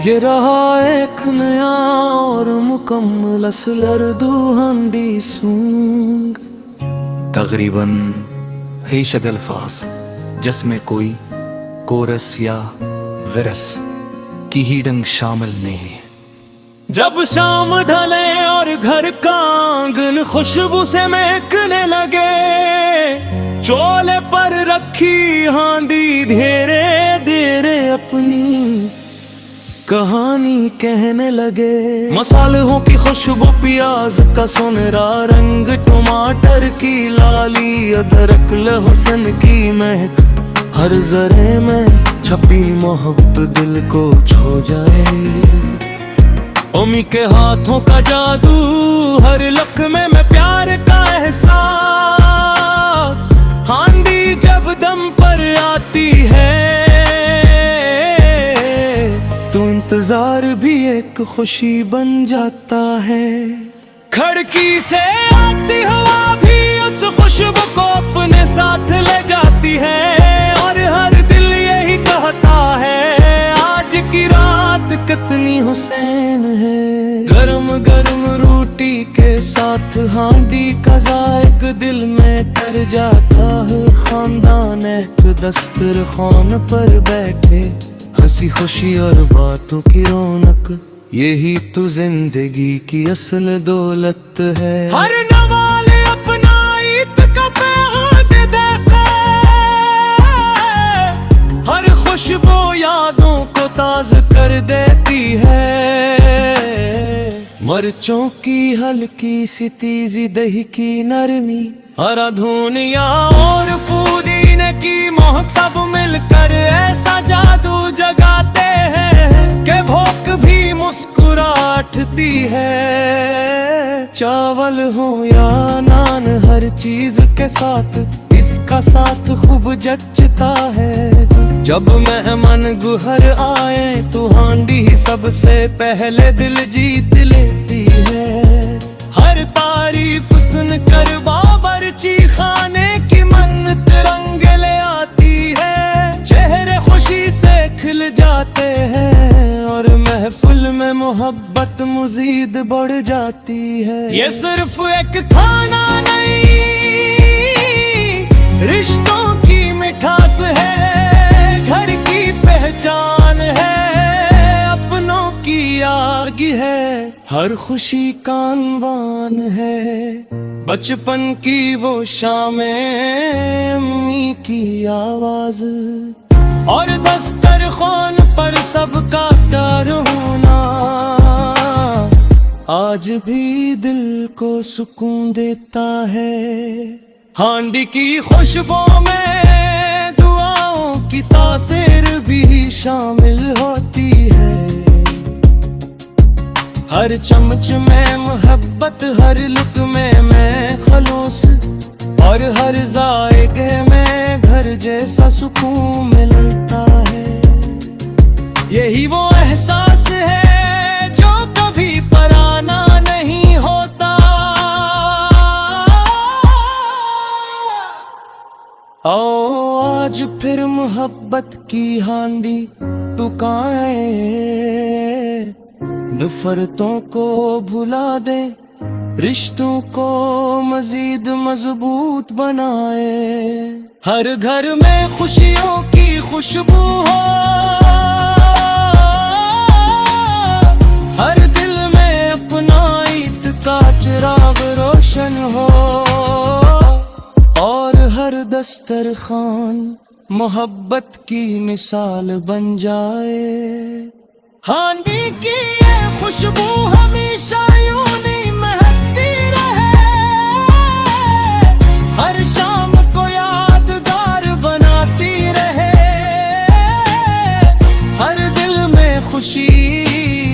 ये रहा एक नया और मुकम्मल असलर हांडी सूंग। तकरीबन हेशद अल्फाज जिसमें कोई कोरस या विरस की ही डंग शामिल नहीं। जब शाम ढले और घर का आंगन खुशबू से महकने लगे, चोले पर रखी हांडी धीरे धीरे अपनी कहानी कहने लगे। मसालों की खुशबू, प्याज का सुनहरा रंग, टमाटर की लाली, अदरक लहसुन की महक, हर जरे में छपी मोहब्बत दिल को छू जाए। उम्मी के हाथों का जादू, हर लक़्मे में प्यार का एहसास। हांडी जब दम पर आती है तो इंतजार भी एक खुशी बन जाता है। खिड़की से आती हवा भी उस खुशबू को अपने साथ ले जाती है, और हर दिल यही कहता है आज की रात कितनी हुसैन है। गरम गरम रोटी के साथ हांडी का जायक दिल में कर जाता है। खानदान एक दस्तरखान पर बैठे, हंसी खुशी और बातों की रौनक, यही तो जिंदगी की असल दौलत है। हर नवाले अपना ईद का पैगाम देता है, हर खुशबू यादों को ताज़ा कर देती है। मिर्चों की हल्की सी तीजी, दही की नरमी, हरा धनिया और पुदीने की महक, सब मिलकर ऐसा जादू जगाते हैं कि भूख भी मुस्कुराती है। चावल हो या नान, हर चीज के साथ इसका साथ खूब जचता है। जब मेहमान गुहर आए तो हांडी ही सबसे पहले दिल जीत लेती है। हर तारीफ सुनकर बावर्ची खाने की मन्नत रंग ले आती है। चेहरे खुशी से खिल जाते हैं और महफिल में मोहब्बत मज़ीद बढ़ जाती है। ये सिर्फ एक खाना नहीं, रिश्तों की मिठास है, घर की पहचान है, अपनों की यादगी है, हर खुशी का अनवान है। बचपन की वो शामें, अम्मी की आवाज और दस्तरखान पर सबका प्यार होना, आज भी दिल को सुकून देता है। हांडी की खुशबू में दुआओं की तासीर भी शामिल होती है। हर चम्मच में मोहब्बत, हर लुक़्मे में खलूस, और हर जायके में घर जैसा सुकून मिलता है। यही वो एहसास है जो कभी पराना नहीं होता। आओ आज फिर मोहब्बत की हांडी टुकाए, नफरतों को भुला दे, रिश्तों को मजीद मजबूत बनाए। हर घर में खुशियों की खुशबू हो, हर दिल में अपना ईद का चिराग रोशन हो, और हर दस्तरखान मोहब्बत की मिसाल बन जाए। हांडी की ये खुशबू हमेशा यूं नहीं महकती रहे, हर शाम को यादगार बनाती रहे, हर दिल में खुशी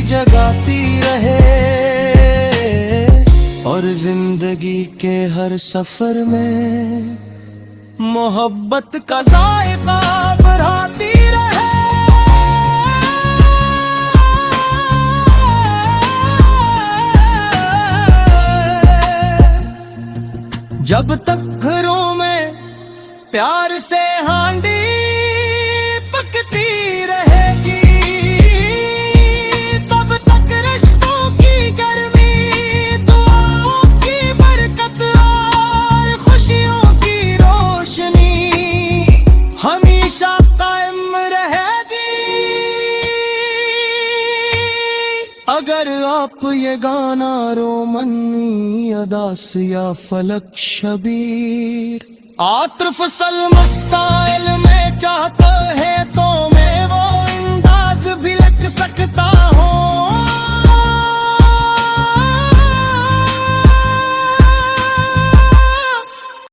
जगाती रहे, और जिंदगी के हर सफर में मोहब्बत का जायका बढ़ाती रहे। जब तक घरों में प्यार से हांडी पकती रहेगी, अगर आप ये गाना रोमनी अदास या फलक शबीर आतिफ सल मस्तान